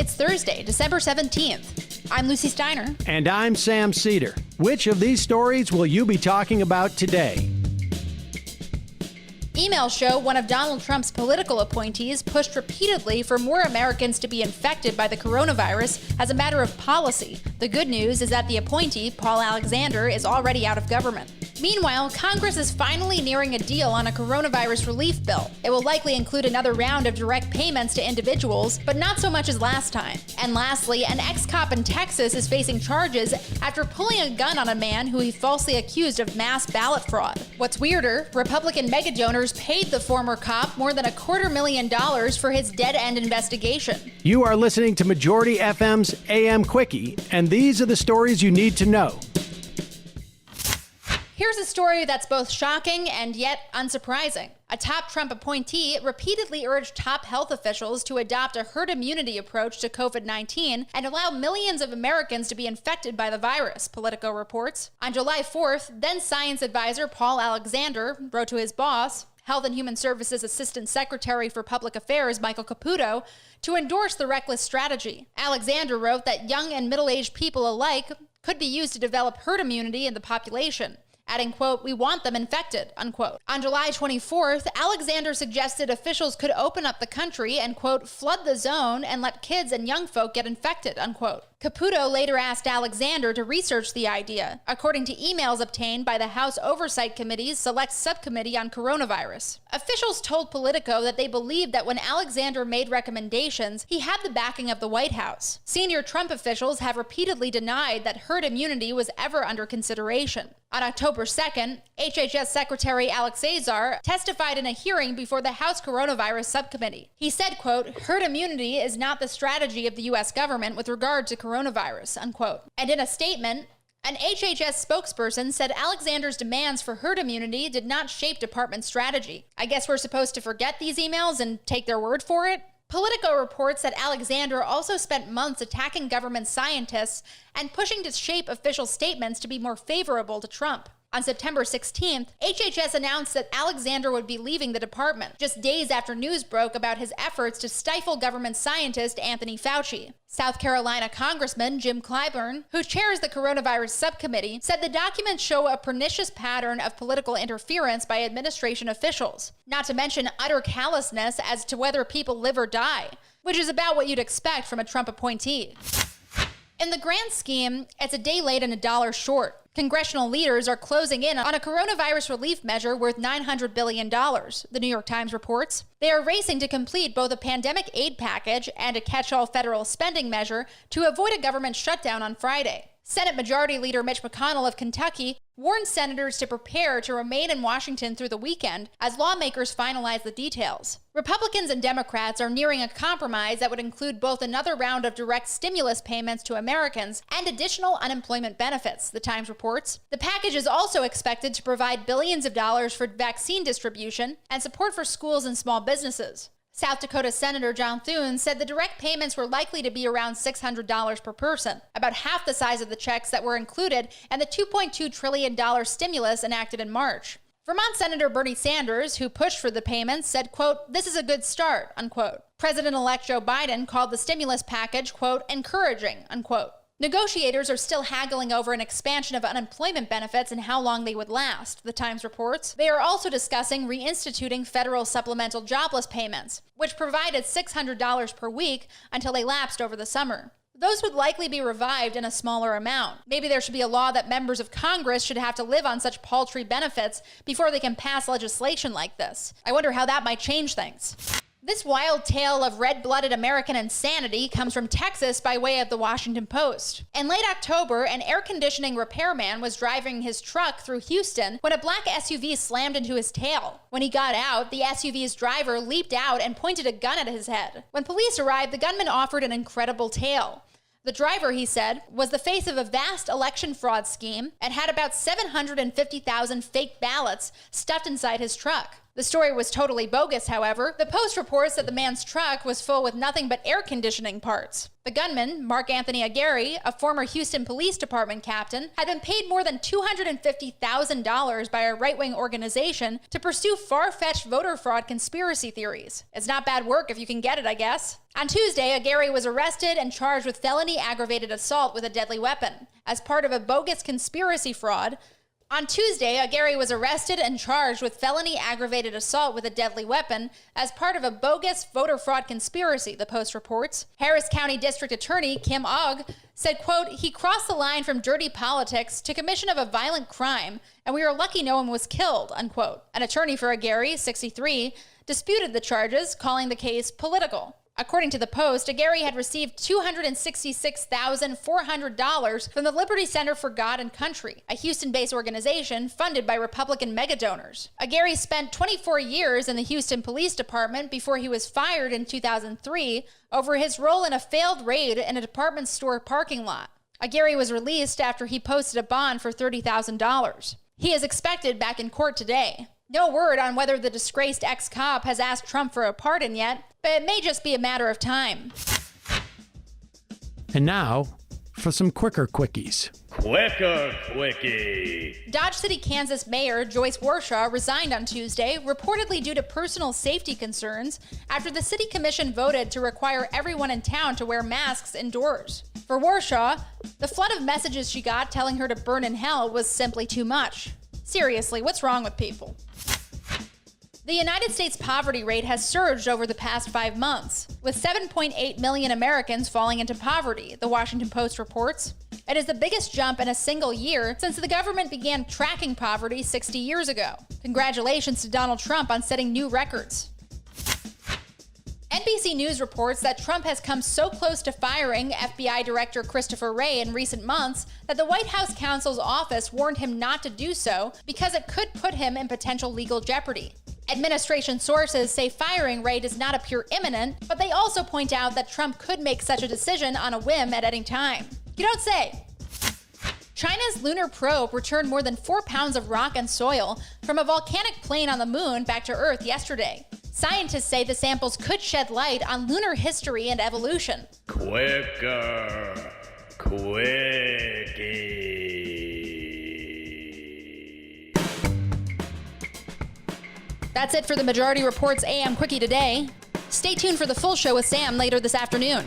It's Thursday, December 17th. I'm Lucy Steiner. And I'm Sam Cedar. Which of these stories will you be talking about today? Emails show one of Donald Trump's political appointees pushed repeatedly for more Americans to be infected by the coronavirus as a matter of policy. The good news is that the appointee, Paul Alexander, is already out of government. Meanwhile, Congress is finally nearing a deal on a coronavirus relief bill. It will likely include another round of direct payments to individuals, but not so much as last time. And lastly, an ex-cop in Texas is facing charges after pulling a gun on a man who he falsely accused of mass ballot fraud. What's weirder, Republican mega donors paid the former cop more than $250,000 for his dead-end investigation. You are listening to Majority FM's AM Quickie, and these are the stories you need to know. Here's a story that's both shocking and yet unsurprising. A top Trump appointee repeatedly urged top health officials to adopt a herd immunity approach to COVID-19 and allow millions of Americans to be infected by the virus, Politico reports. On July 4th, then Science Advisor Paul Alexander wrote to his boss, Health and Human Services Assistant Secretary for Public Affairs Michael Caputo, to endorse the reckless strategy. Alexander wrote that young and middle-aged people alike could be used to develop herd immunity in the population, adding, quote, "We want them infected," unquote. On July 24th, Alexander suggested officials could open up the country and, quote, "flood the zone and let kids and young folk get infected," unquote. Caputo later asked Alexander to research the idea, according to emails obtained by the House Oversight Committee's Select Subcommittee on Coronavirus. Officials told Politico that they believed that when Alexander made recommendations, he had the backing of the White House. Senior Trump officials have repeatedly denied that herd immunity was ever under consideration. On October 2nd, HHS Secretary Alex Azar testified in a hearing before the House Coronavirus Subcommittee. He said, quote, "Herd immunity is not the strategy of the U.S. government with regard to coronavirus," unquote. And in a statement, an HHS spokesperson said Alexander's demands for herd immunity did not shape department strategy. I guess we're supposed to forget these emails and take their word for it? Politico reports that Alexander also spent months attacking government scientists and pushing to shape official statements to be more favorable to Trump. On September 16th, HHS announced that Alexander would be leaving the department, just days after news broke about his efforts to stifle government scientist Anthony Fauci. South Carolina Congressman Jim Clyburn, who chairs the coronavirus subcommittee, said the documents show a pernicious pattern of political interference by administration officials, not to mention utter callousness as to whether people live or die, which is about what you'd expect from a Trump appointee. In the grand scheme, it's a day late and a dollar short. Congressional leaders are closing in on a coronavirus relief measure worth $900 billion, the New York Times reports. They are racing to complete both a pandemic aid package and a catch-all federal spending measure to avoid a government shutdown on Friday. Senate Majority Leader Mitch McConnell of Kentucky warned senators to prepare to remain in Washington through the weekend as lawmakers finalize the details. Republicans and Democrats are nearing a compromise that would include both another round of direct stimulus payments to Americans and additional unemployment benefits, the Times reports. The package is also expected to provide billions of dollars for vaccine distribution and support for schools and small businesses. South Dakota Senator John Thune said the direct payments were likely to be around $600 per person, about half the size of the checks that were included in the $2.2 trillion stimulus enacted in March. Vermont Senator Bernie Sanders, who pushed for the payments, said, quote, "This is a good start," unquote. President-elect Joe Biden called the stimulus package, quote, "encouraging," unquote. Negotiators are still haggling over an expansion of unemployment benefits and how long they would last, the Times reports. They are also discussing reinstituting federal supplemental jobless payments, which provided $600 per week until they lapsed over the summer. Those would likely be revived in a smaller amount. Maybe there should be a law that members of Congress should have to live on such paltry benefits before they can pass legislation like this. I wonder how that might change things. This wild tale of red-blooded American insanity comes from Texas by way of the Washington Post. In late October, an air conditioning repairman was driving his truck through Houston when a black SUV slammed into his tail. When he got out, the SUV's driver leaped out and pointed a gun at his head. When police arrived, the gunman offered an incredible tale. The driver, he said, was the face of a vast election fraud scheme and had about 750,000 fake ballots stuffed inside his truck. The story was totally bogus, however. The Post reports that the man's truck was full with nothing but air conditioning parts. The gunman, Mark Anthony Aguirre, a former Houston Police Department captain, had been paid more than $250,000 by a right-wing organization to pursue far-fetched voter fraud conspiracy theories. It's not bad work if you can get it, I guess. On Tuesday, Aguirre was arrested and charged with felony aggravated assault with a deadly weapon as part of a bogus conspiracy fraud. On Tuesday, Aguirre was arrested and charged with felony aggravated assault with a deadly weapon as part of a bogus voter fraud conspiracy, the Post reports. Harris County District Attorney Kim Ogg said, quote, "He crossed the line from dirty politics to commission of a violent crime, and we are lucky no one was killed," unquote. An attorney for Aguirre, 63, disputed the charges, calling the case political. According to the Post, Aguirre had received $266,400 from the Liberty Center for God and Country, a Houston-based organization funded by Republican megadonors. Aguirre spent 24 years in the Houston Police Department before he was fired in 2003 over his role in a failed raid in a department store parking lot. Aguirre was released after he posted a bond for $30,000. He is expected back in court today. No word on whether the disgraced ex-cop has asked Trump for a pardon yet, but it may just be a matter of time. And now, for some quicker quickies. Quicker Quickie. Dodge City, Kansas Mayor Joyce Warshaw resigned on Tuesday, reportedly due to personal safety concerns, after the city commission voted to require everyone in town to wear masks indoors. For Warshaw, the flood of messages she got telling her to burn in hell was simply too much. Seriously, what's wrong with people? The United States poverty rate has surged over the past 5 months, with 7.8 million Americans falling into poverty, the Washington Post reports. It is the biggest jump in a single year since the government began tracking poverty 60 years ago. Congratulations to Donald Trump on setting new records. NBC News reports that Trump has come so close to firing FBI Director Christopher Wray in recent months that the White House counsel's office warned him not to do so because it could put him in potential legal jeopardy. Administration sources say firing Wray does not appear imminent, but they also point out that Trump could make such a decision on a whim at any time. You don't say. China's lunar probe returned more than 4 pounds of rock and soil from a volcanic plain on the moon back to Earth yesterday. Scientists say the samples could shed light on lunar history and evolution. Quicker Quickie. That's it for the Majority Report's AM Quickie today. Stay tuned for the full show with Sam later this afternoon.